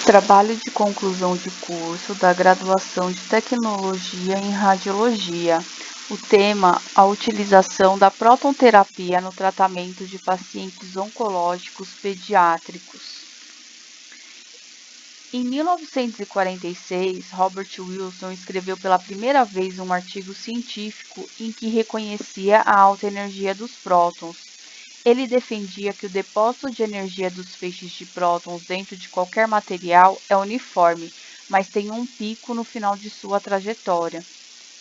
Trabalho de conclusão de curso da graduação de Tecnologia em Radiologia. O tema: a utilização da protonterapia no tratamento de pacientes oncológicos pediátricos. Em 1946, Robert Wilson escreveu pela primeira vez um artigo científico em que reconhecia a alta energia dos prótons. Ele defendia que o depósito de energia dos feixes de prótons dentro de qualquer material é uniforme, mas tem um pico no final de sua trajetória.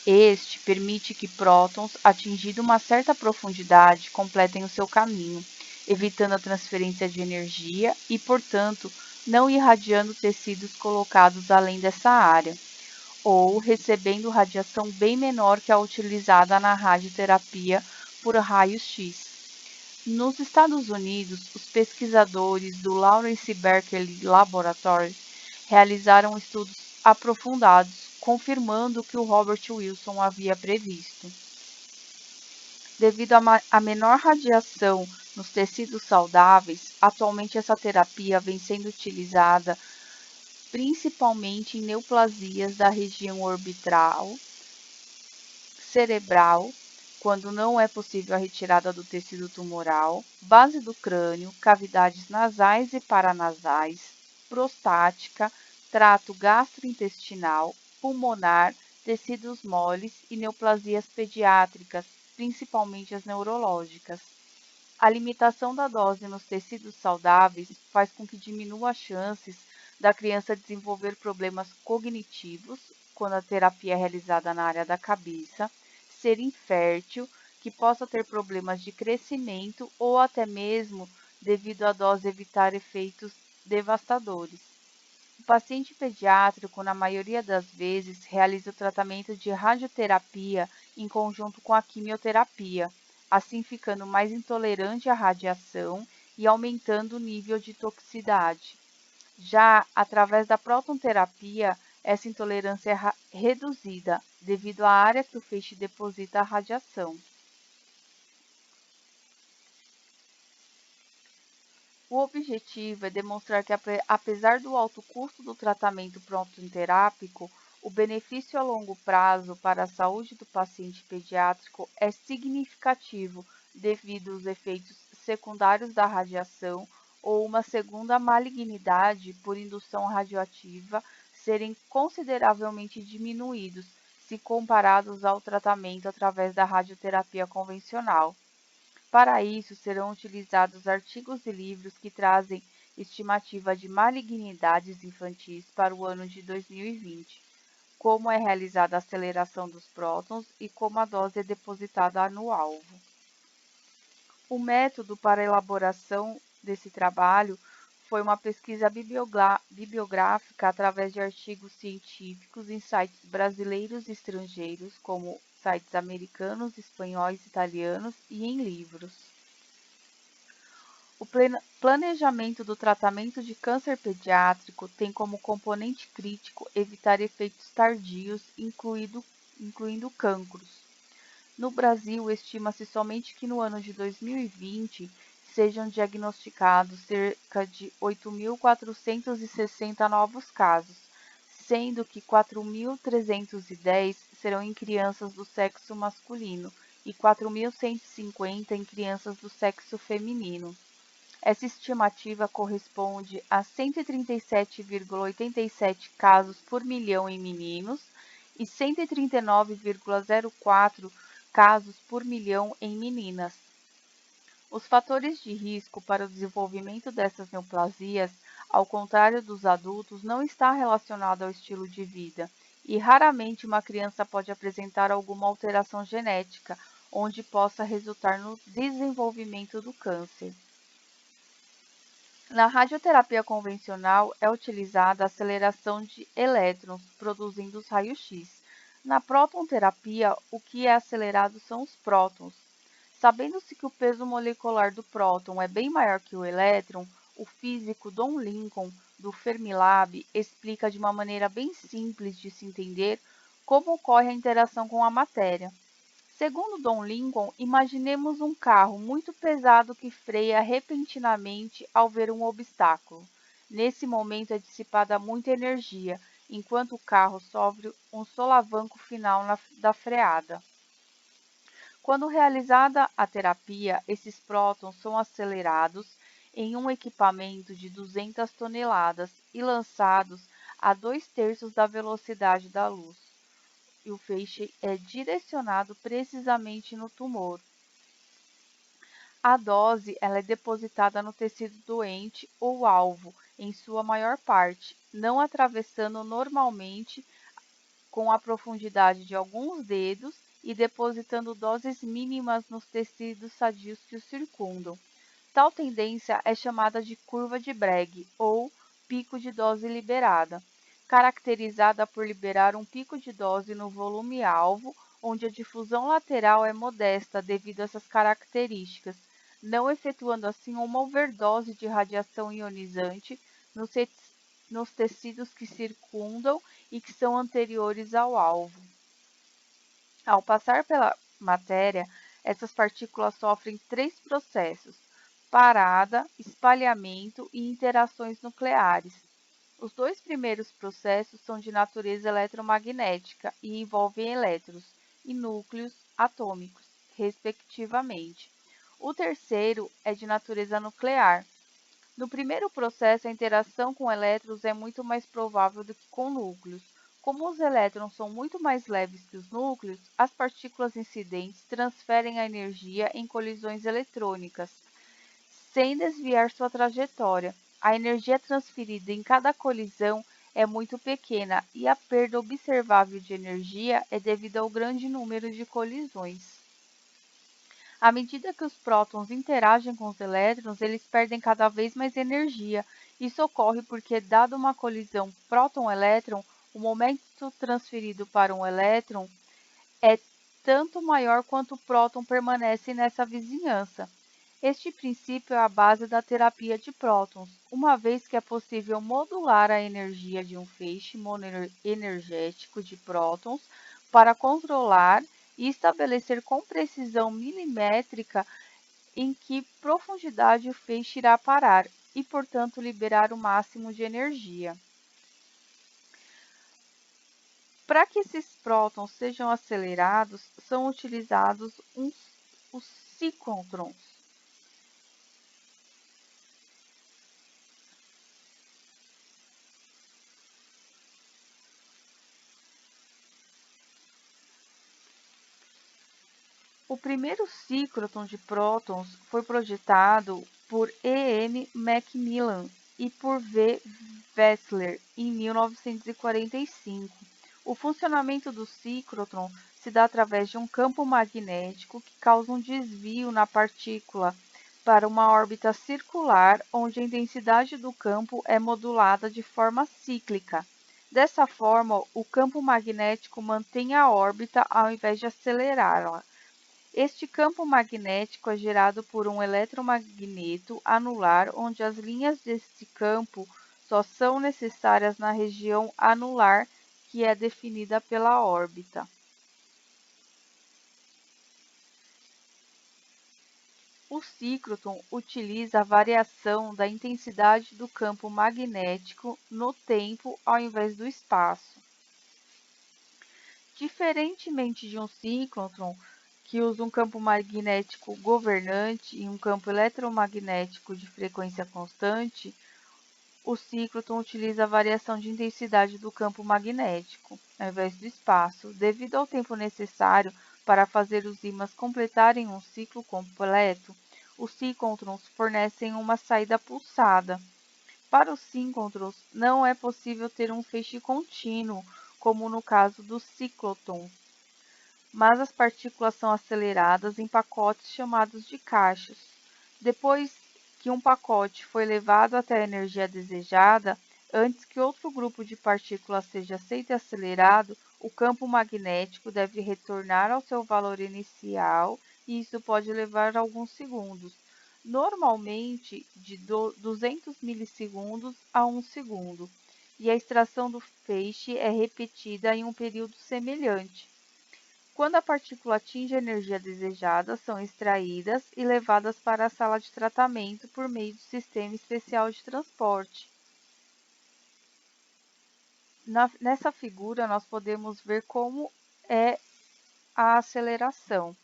Este permite que prótons, atingindo uma certa profundidade, completem o seu caminho, evitando a transferência de energia e, portanto, não irradiando tecidos colocados além dessa área, ou recebendo radiação bem menor que a utilizada na radioterapia por raio-x. Nos Estados Unidos, os pesquisadores do Lawrence Berkeley Laboratory realizaram estudos aprofundados, confirmando o que o Robert Wilson havia previsto. Devido à menor radiação nos tecidos saudáveis, atualmente essa terapia vem sendo utilizada principalmente em neoplasias da região orbital cerebral, quando não é possível a retirada do tecido tumoral, base do crânio, cavidades nasais e paranasais, prostática, trato gastrointestinal, pulmonar, tecidos moles e neoplasias pediátricas, principalmente as neurológicas. A limitação da dose nos tecidos saudáveis faz com que diminua as chances da criança desenvolver problemas cognitivos quando a terapia é realizada na área da cabeça, ser infértil, que possa ter problemas de crescimento ou até mesmo, devido à dose, evitar efeitos devastadores. O paciente pediátrico, na maioria das vezes, realiza o tratamento de radioterapia em conjunto com a quimioterapia, assim ficando mais intolerante à radiação e aumentando o nível de toxicidade. Já através da protonterapia, essa intolerância é reduzida devido à área que o feixe deposita a radiação. O objetivo é demonstrar que, apesar do alto custo do tratamento protonterápico, o benefício a longo prazo para a saúde do paciente pediátrico é significativo devido aos efeitos secundários da radiação ou uma segunda malignidade por indução radioativa serem consideravelmente diminuídos se comparados ao tratamento através da radioterapia convencional. Para isso, serão utilizados artigos e livros que trazem estimativa de malignidades infantis para o ano de 2020, como é realizada a aceleração dos prótons e como a dose é depositada no alvo. O método para a elaboração desse trabalho foi uma pesquisa bibliográfica através de artigos científicos em sites brasileiros e estrangeiros, como sites americanos, espanhóis, italianos e em livros. O planejamento do tratamento de câncer pediátrico tem como componente crítico evitar efeitos tardios, incluindo cancros. No Brasil, estima-se somente que no ano de 2020 sejam diagnosticados cerca de 8.460 novos casos, sendo que 4.310 serão em crianças do sexo masculino e 4.150 em crianças do sexo feminino. Essa estimativa corresponde a 137,87 casos por milhão em meninos e 139,04 casos por milhão em meninas. Os fatores de risco para o desenvolvimento dessas neoplasias, ao contrário dos adultos, não está relacionado ao estilo de vida, e raramente uma criança pode apresentar alguma alteração genética, onde possa resultar no desenvolvimento do câncer. Na radioterapia convencional, é utilizada a aceleração de elétrons, produzindo os raios-x. Na protonterapia, o que é acelerado são os prótons. Sabendo-se que o peso molecular do próton é bem maior que o elétron, o físico Don Lincoln, do Fermilab, explica de uma maneira bem simples de se entender como ocorre a interação com a matéria. Segundo Don Lincoln, imaginemos um carro muito pesado que freia repentinamente ao ver um obstáculo. Nesse momento é dissipada muita energia, enquanto o carro sofre um solavanco final da freada. Quando realizada a terapia, esses prótons são acelerados em um equipamento de 200 toneladas e lançados a 2/3 da velocidade da luz, e o feixe é direcionado precisamente no tumor. A dose ela é depositada no tecido doente ou alvo, em sua maior parte, não atravessando normalmente com a profundidade de alguns dedos e depositando doses mínimas nos tecidos sadios que o circundam. Tal tendência é chamada de curva de Bragg ou pico de dose liberada, caracterizada por liberar um pico de dose no volume-alvo, onde a difusão lateral é modesta devido a essas características, não efetuando assim uma overdose de radiação ionizante nos tecidos que circundam e que são anteriores ao alvo. Ao passar pela matéria, essas partículas sofrem 3 processos: parada, espalhamento e interações nucleares. Os 2 primeiros processos são de natureza eletromagnética e envolvem elétrons e núcleos atômicos, respectivamente. O terceiro é de natureza nuclear. No primeiro processo, a interação com elétrons é muito mais provável do que com núcleos. Como os elétrons são muito mais leves que os núcleos, as partículas incidentes transferem a energia em colisões eletrônicas, sem desviar sua trajetória. A energia transferida em cada colisão é muito pequena e a perda observável de energia é devido ao grande número de colisões. À medida que os prótons interagem com os elétrons, eles perdem cada vez mais energia. Isso ocorre porque, dada uma colisão próton-elétron, o momento transferido para um elétron é tanto maior quanto o próton permanece nessa vizinhança. Este princípio é a base da terapia de prótons, uma vez que é possível modular a energia de um feixe monoenergético de prótons para controlar e estabelecer com precisão milimétrica em que profundidade o feixe irá parar e, portanto, liberar o máximo de energia. Para que esses prótons sejam acelerados, são utilizados os ciclotrons. O primeiro ciclotron de prótons foi projetado por E. M. Macmillan e por V. Wechsler em 1945. O funcionamento do ciclotron se dá através de um campo magnético que causa um desvio na partícula para uma órbita circular, onde a intensidade do campo é modulada de forma cíclica. Dessa forma, o campo magnético mantém a órbita ao invés de acelerá-la. Este campo magnético é gerado por um eletromagneto anular, onde as linhas deste campo só são necessárias na região anular, que é definida pela órbita. O ciclotron utiliza a variação da intensidade do campo magnético no tempo ao invés do espaço. Diferentemente de um ciclotron, que usa um campo magnético governante e um campo eletromagnético de frequência constante, o ciclotron utiliza a variação de intensidade do campo magnético, ao invés do espaço, devido ao tempo necessário para fazer os ímãs completarem um ciclo completo. Os ciclotrons fornecem uma saída pulsada. Para os síncrotrons, não é possível ter um feixe contínuo, como no caso dos ciclotrons, mas as partículas são aceleradas em pacotes chamados de caixas. Depois que um pacote foi levado até a energia desejada, antes que outro grupo de partículas seja aceito e acelerado, o campo magnético deve retornar ao seu valor inicial e isso pode levar alguns segundos, normalmente de 200 milissegundos a 1 segundo, e a extração do feixe é repetida em um período semelhante. Quando a partícula atinge a energia desejada, são extraídas e levadas para a sala de tratamento por meio do sistema especial de transporte. Nessa figura, nós podemos ver como é a aceleração.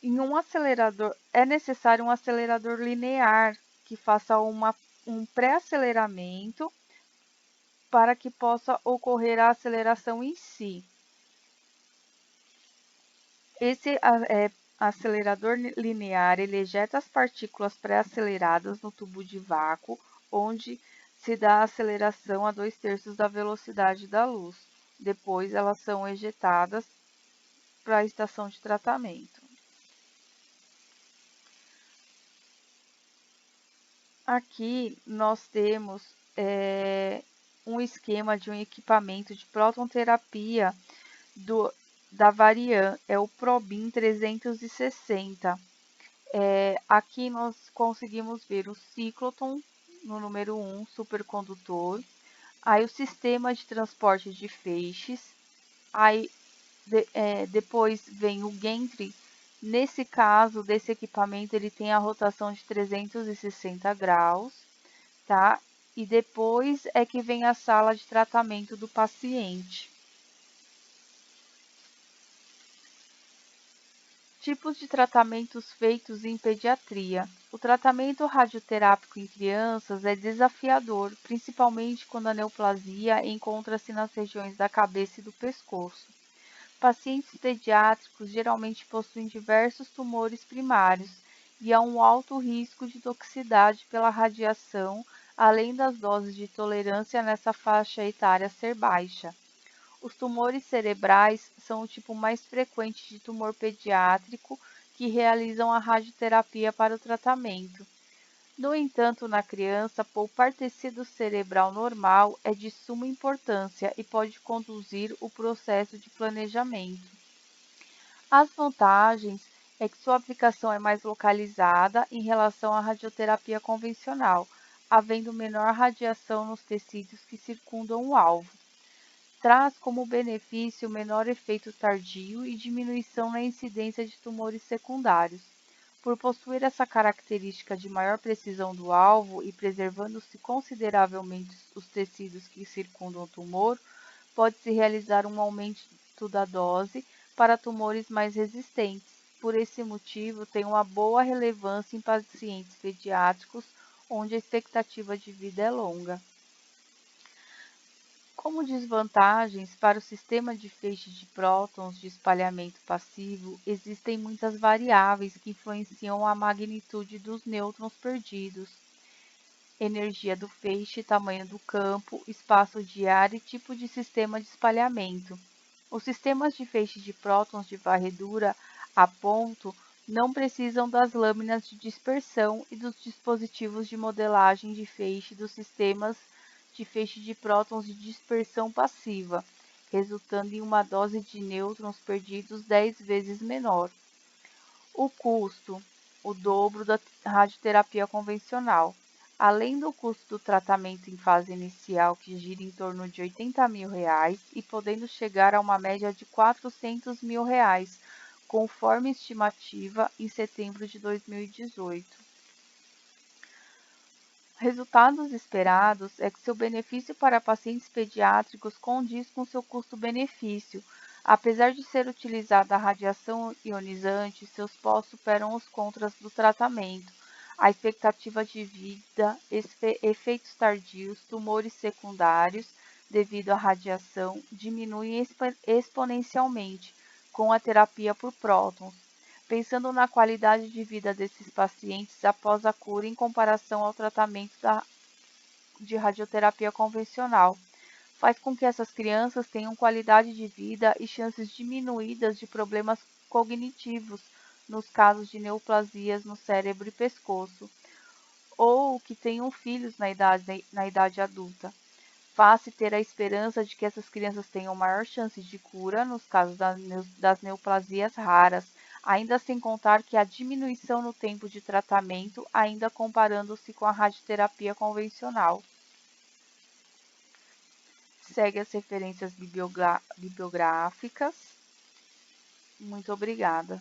Em um acelerador, é necessário um acelerador linear que faça um pré-aceleramento para que possa ocorrer a aceleração em si. Esse acelerador linear, ele ejeta as partículas pré-aceleradas no tubo de vácuo, onde se dá a aceleração a 2/3 da velocidade da luz. Depois, elas são ejetadas para a estação de tratamento. Aqui nós temos um esquema de um equipamento de protonterapia da Varian, é o Probin 360. Aqui nós conseguimos ver o ciclotron no número 1, supercondutor, aí o sistema de transporte de feixes, aí depois vem o gantry. Nesse caso, desse equipamento, ele tem a rotação de 360 graus, tá? E depois é que vem a sala de tratamento do paciente. Tipos de tratamentos feitos em pediatria. O tratamento radioterápico em crianças é desafiador, principalmente quando a neoplasia encontra-se nas regiões da cabeça e do pescoço. Pacientes pediátricos geralmente possuem diversos tumores primários e há um alto risco de toxicidade pela radiação, além das doses de tolerância nessa faixa etária ser baixa. Os tumores cerebrais são o tipo mais frequente de tumor pediátrico que realizam a radioterapia para o tratamento. No entanto, na criança, poupar tecido cerebral normal é de suma importância e pode conduzir o processo de planejamento. As vantagens é que sua aplicação é mais localizada em relação à radioterapia convencional, havendo menor radiação nos tecidos que circundam o alvo. Traz como benefício menor efeito tardio e diminuição na incidência de tumores secundários. Por possuir essa característica de maior precisão do alvo e preservando-se consideravelmente os tecidos que circundam o tumor, pode-se realizar um aumento da dose para tumores mais resistentes. Por esse motivo, tem uma boa relevância em pacientes pediátricos, onde a expectativa de vida é longa. Como desvantagens para o sistema de feixe de prótons de espalhamento passivo, existem muitas variáveis que influenciam a magnitude dos nêutrons perdidos: energia do feixe, tamanho do campo, espaço de ar e tipo de sistema de espalhamento. Os sistemas de feixe de prótons de varredura a ponto não precisam das lâminas de dispersão e dos dispositivos de modelagem de feixe dos sistemas de feixe de prótons de dispersão passiva, resultando em uma dose de nêutrons perdidos 10 vezes menor. O custo: o dobro da radioterapia convencional. Além do custo do tratamento em fase inicial, que gira em torno de R$ 80 mil, e podendo chegar a uma média de R$ 400 mil, conforme estimativa em setembro de 2018. Resultados esperados é que seu benefício para pacientes pediátricos condiz com seu custo-benefício. Apesar de ser utilizada a radiação ionizante, seus pós superam os contras do tratamento. A expectativa de vida, efeitos tardios, tumores secundários devido à radiação diminuem exponencialmente com a terapia por prótons, pensando na qualidade de vida desses pacientes após a cura em comparação ao tratamento de radioterapia convencional. Faz com que essas crianças tenham qualidade de vida e chances diminuídas de problemas cognitivos nos casos de neoplasias no cérebro e pescoço, ou que tenham filhos na idade adulta. Faz-se ter a esperança de que essas crianças tenham maior chance de cura nos casos das neoplasias raras, ainda sem contar que há diminuição no tempo de tratamento, ainda comparando-se com a radioterapia convencional. Segue as referências bibliográficas. Muito obrigada.